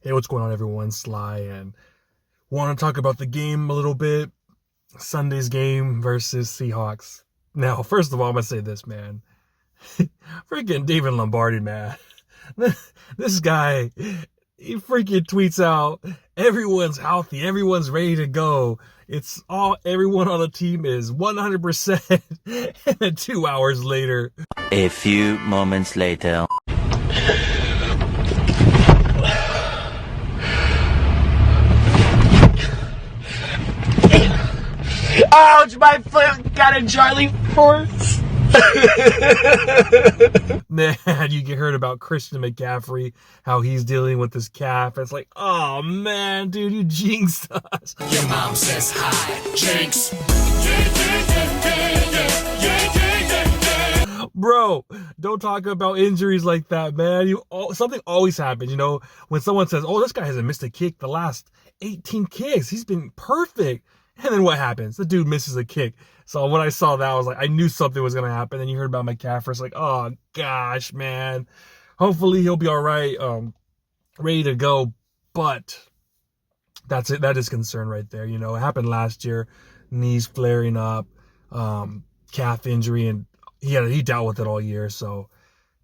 Hey, what's going on, everyone? Sly, and want to talk about the game a little bit. Sunday's game versus Seahawks. Now, first of all, I'm gonna say this, man. Freaking David Lombardi, man. This guy, he freaking tweets out, everyone's healthy, everyone's ready to go. It's all everyone on the team is 100%. And then 2 hours later, A few moments later. Ouch, my foot got a Charlie horse. man, you get heard about Christian McCaffrey, how he's dealing with his calf. It's like, oh man, dude, you jinxed us. Your mom says hi, jinx. Bro, don't talk about injuries like that, man. Something always happens, when someone says, oh, this guy hasn't missed a kick the last 18 kicks. He's been perfect. And then what happens? The dude misses a kick. So when I saw that, I was like, I knew something was going to happen. Then you heard about McCaffrey. It's like, oh, gosh, man. Hopefully he'll be all right, ready to go. But that's it. That is concern right there. It happened last year. Knees flaring up, calf injury, and he dealt with it all year. So,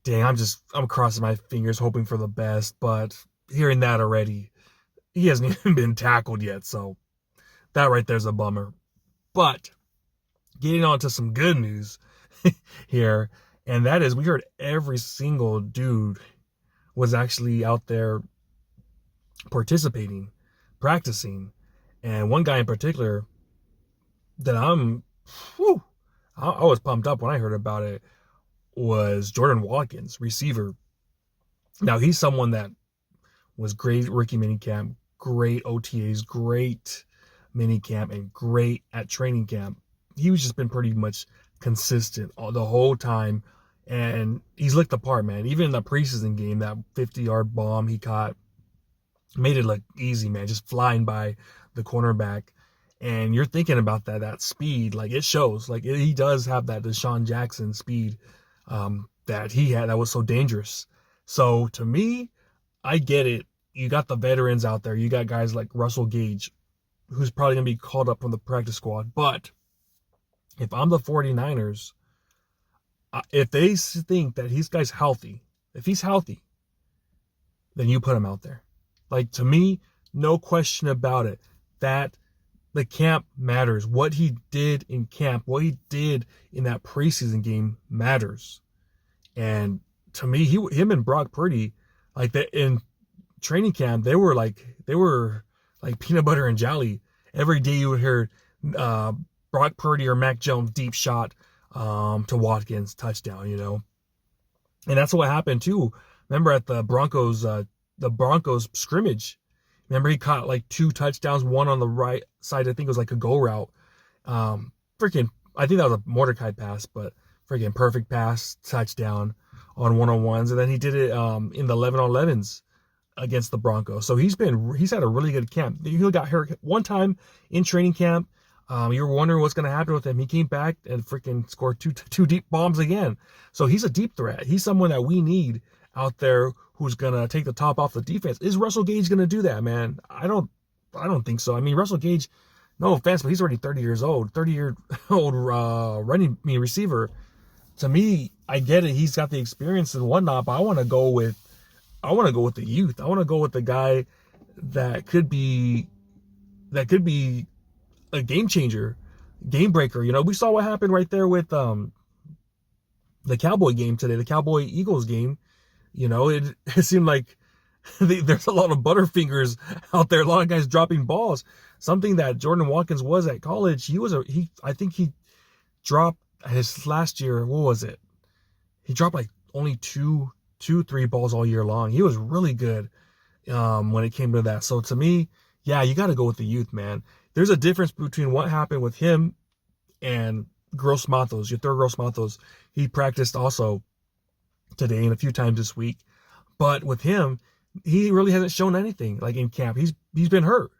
dang, I'm crossing my fingers, hoping for the best. But hearing that already, he hasn't even been tackled yet. So that right there's a bummer. But getting on to some good news here, and that is we heard every single dude was actually out there participating, practicing. And one guy in particular that I was pumped up when I heard about it was Jordan Watkins, receiver. Now, he's someone that was great rookie minicamp, great OTAs, great minicamp, and great at training camp. He's just been pretty much consistent the whole time, and he's looked the part, man. Even in the preseason game, that 50-yard bomb he caught made it look easy, man, just flying by the cornerback. And you're thinking about that speed, like it shows, like he does have that Deshaun Jackson speed that he had that was so dangerous. So to me, I get it. You got the veterans out there. You got guys like Russell Gage, who's probably going to be called up from the practice squad. But if I'm the 49ers, if they think that this guy's healthy, if he's healthy, then you put him out there. Like, to me, no question about it, that the camp matters. What he did in camp, what he did in that preseason game matters. And to me, him and Brock Purdy, like that in training camp, they were like peanut butter and jelly. Every day you would hear Brock Purdy or Mac Jones deep shot to Watkins touchdown, And that's what happened too. Remember at the Broncos scrimmage, remember he caught like 2 touchdowns, one on the right side. I think it was like a go route. I think that was a Mordecai pass, but freaking perfect pass, touchdown on one-on-ones. And then he did it in the 11-on-11s against the Broncos. So he's had a really good camp. He got hurt one time in training camp. You were wondering what's going to happen with him. He came back and freaking scored two deep bombs again. So he's a deep threat. He's someone that we need out there who's going to take the top off the defense. Is Russell Gage going to do that, man? I don't think so. I mean, Russell Gage, no offense, but he's already 30-year-old receiver. To me, I get it. He's got the experience and whatnot, but I want to go with the youth. I want to go with the guy that could be a game changer, game breaker. We saw what happened right there with the Cowboy game today, the Cowboy-Eagles game. It seemed like there's a lot of butterfingers out there, a lot of guys dropping balls. Something that Jordan Watkins was at college. I think he dropped his last year. What was it? He dropped like only 3 balls all year long. He was really good when it came to that. So to me, yeah, you got to go with the youth, man. There's a difference between what happened with him and Gross Matos, your third Gross Matos. He practiced also today and a few times this week. But with him, he really hasn't shown anything like in camp. He's been hurt,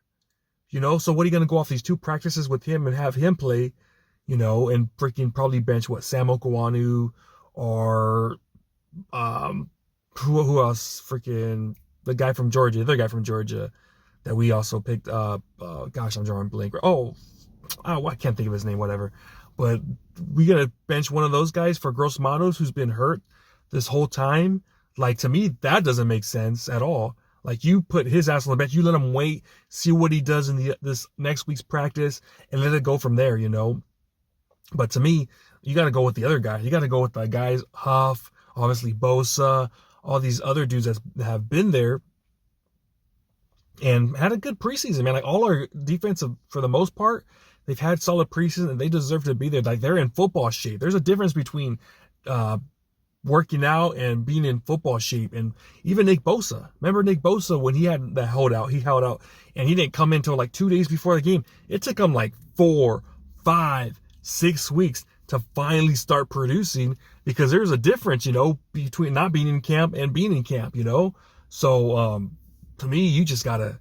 So what are you going to go off these 2 practices with him and have him play, and freaking probably bench Sam Okwanu or who else? Freaking the guy from Georgia, the other guy from Georgia that we also picked up. Gosh, I'm drawing blank. I can't think of his name, whatever. But we got to bench one of those guys for Gross Matos, who's been hurt this whole time. Like, to me, that doesn't make sense at all. Like, you put his ass on the bench, you let him wait, see what he does in this next week's practice, and let it go from there, you know? But to me, you got to go with the other guy. You got to go with the guys, Huff, obviously Bosa, all these other dudes that have been there and had a good preseason, man. Like, all our defensive, for the most part, they've had solid preseason, and they deserve to be there. Like, they're in football shape. There's a difference between working out and being in football shape. And even Nick Bosa. Remember Nick Bosa when he had the holdout? He held out, and he didn't come in until like 2 days before the game. It took him like 4, 5, 6 weeks to finally start producing, because there's a difference, you know, between not being in camp and being in camp, you know? So, to me, you gotta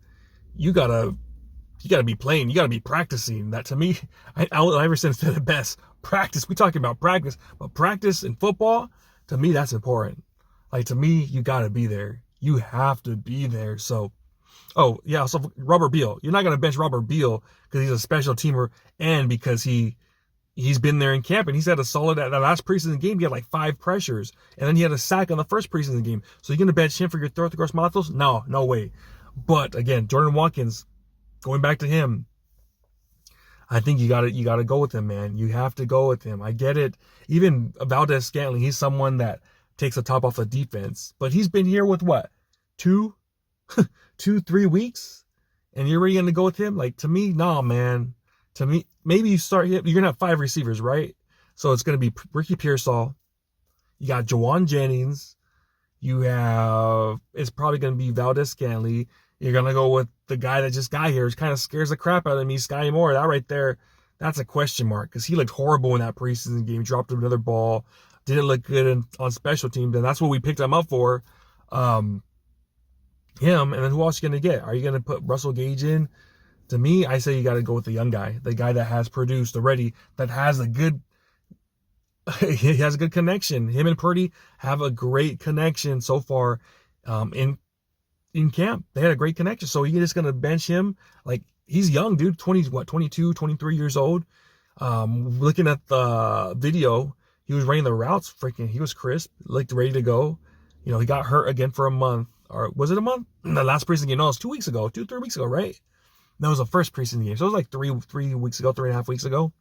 be playing. You gotta be practicing. That, to me, Iverson said it best. Practice. We talking about practice, but practice in football, to me, that's important. Like, to me, you gotta be there. You have to be there. So, oh yeah. So Robert Beal, you're not gonna bench Robert Beal because he's a special teamer and because he's been there in camp, and he's had a solid, at that last preseason game, he had like 5 pressures, and then he had a sack on the first preseason game. So you're going to bench him for your throw at the Gross Matos? No way. But again, Jordan Watkins, going back to him, I think you gotta go with him, man. You have to go with him. I get it. Even Valdez-Scantling, he's someone that takes the top off the defense, but he's been here with what? 2, 3 weeks? And you're already going to go with him? Like, to me, nah, man. To me, maybe you're going to have 5 receivers, right? So it's going to be Ricky Pearsall. You got Jawan Jennings. It's probably going to be Valdez-Scantling. You're going to go with the guy that just got here. It kind of scares the crap out of me, Sky Moore. That right there, that's a question mark, because he looked horrible in that preseason game. Dropped another ball. Didn't look good on special teams, and that's what we picked him up for. Him, and then who else are you going to get? Are you going to put Russell Gage in? To me, I say you got to go with the young guy, the guy that has produced already, that has he has a good connection. Him and Purdy have a great connection so far in camp. They had a great connection. So you're just going to bench him. Like, he's young, dude, 22, 23 years old. Looking at the video, he was running the routes, he was crisp, looked ready to go. You know, he got hurt again for a month. Or was it a month? The last preseason game, no, it was 2 weeks ago, 3 weeks ago, right? That was the first preseason game. So it was like 3 weeks ago, 3.5 weeks ago.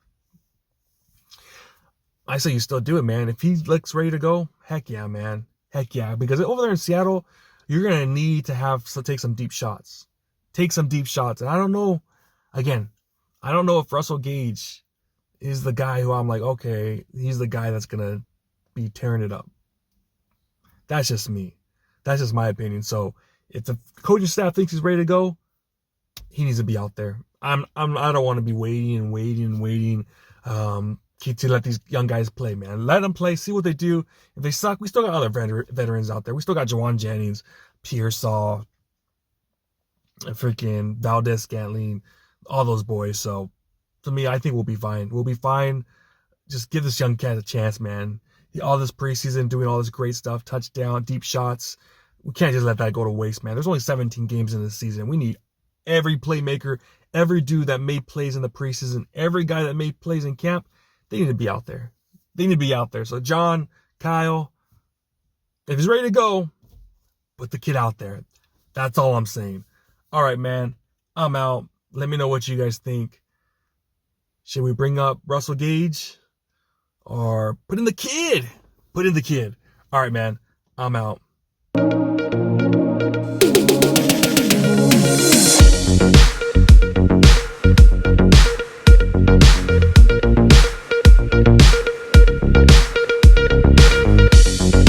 I say you still do it, man. If he looks ready to go, heck yeah, man. Heck yeah. Because over there in Seattle, you're going to need to take some deep shots. Take some deep shots. And I don't know if Russell Gage is the guy who I'm like, okay, he's the guy that's going to be tearing it up. That's just me. That's just my opinion. So if the coaching staff thinks he's ready to go, he needs to be out there. I don't want to be waiting to let these young guys play, man. Let them play, see what they do. If they suck, we still got other veterans out there. We still got Jawan Jennings, Pearsall, freaking Valdez-Scantling, all those boys. So to me, I think we'll be fine. We'll be fine. Just give this young cat a chance, man. All this preseason, doing all this great stuff, touchdown, deep shots. We can't just let that go to waste, man. There's only 17 games in the season. We need every playmaker, every dude that made plays in the preseason, every guy that made plays in camp. They need to be out there. So John, Kyle, if he's ready to go, put the kid out there. That's all I'm saying. All right, man. I'm out. Let me know what you guys think. Should we bring up Russell Gage or put in the kid? All right, man. I'm out.